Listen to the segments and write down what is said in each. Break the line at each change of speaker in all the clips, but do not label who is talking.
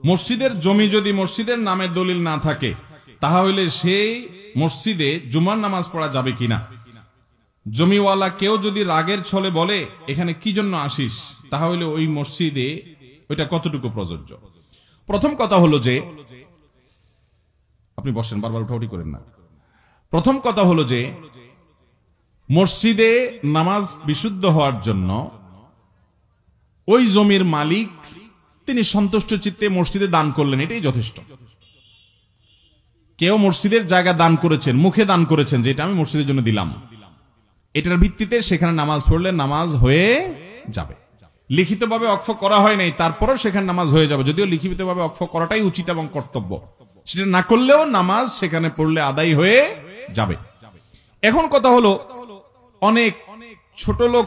মসজিদের জমি যদি মসজিদের নামে দলিল না থাকে তাহলে সেই মসজিদে জুমার নামাজ পড়া যাবে কিনা। জমিওয়ালা কেউ যদি রাগের ছলে বলে এখানে কি জন্য আসিস, তাহলে ওই মসজিদে ওইটা কতটুকু প্রযোজ্য। প্রথম কথা হলো যে, আপনি বসেন, বারবার উঠাউঠি করেন না। প্রথম কথা হলো যে মসজিদে নামাজ বিশুদ্ধ হওয়ার জন্য ওই জমির মালিক তিনি সন্তুষ্ট চিত্তে মসজিদে দান করলেন, এটাই যথেষ্ট। কেউ মসজিদের জায়গা দান করেছেন, মুখে দান করেছেন যে এটা আমি মসজিদের জন্য দিলাম, এটার ভিত্তিতে সেখানে নামাজ পড়লে নামাজ হয়ে যাবে। লিখিতভাবে ওয়াকফ করা হয় নাই, তারপরও সেখানে নামাজ হয়ে যাবে, যদিও লিখিতভাবে ওয়াকফ করাটাই উচিত এবং কর্তব্য। সেটা না করলেও নামাজ সেখানে পড়লে আদায় হয়ে যাবে। এখন কথা হলো, অনেক ছোট লোক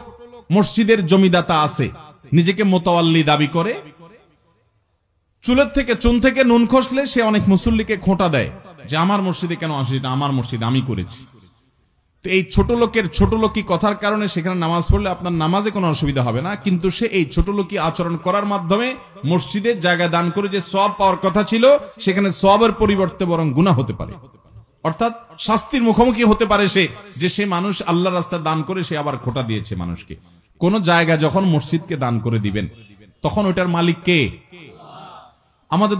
মসজিদের জমিদাতা আছে, নিজেকে মোতাওয়াল্লি দাবি করে, চুলের থেকে চুন থেকে নুন খসলে সে অনেক মুসল্লিকে খোঁটা দেয় যে আমার মসজিদে কেন আসিস, এটা আমার মসজিদ, আমি করেছি। তো এই ছোট লোকের ছোট লোকি কথার কারণে সেখানে নামাজ পড়লে আপনার নামাজে কোনো অসুবিধা হবে না, কিন্তু সে এই ছোট লোকি আচরণ করার মাধ্যমে মসজিদের জায়গা দান করে যে সওয়াব পাওয়ার কথা ছিল সেখানে সওয়াবের পরিবর্তে বরং গুনাহ হতে পারে, অর্থাৎ শাস্তির মুখোমুখি হতে পারে সে, যে সে মানুষ আল্লাহর রাস্তায় দান করে সে আবার খোঁটা দিয়েছে মানুষকে। কোন জায়গা যখন মসজিদকে দান করে দিবেন তখন ওইটার মালিক কে? আমাদের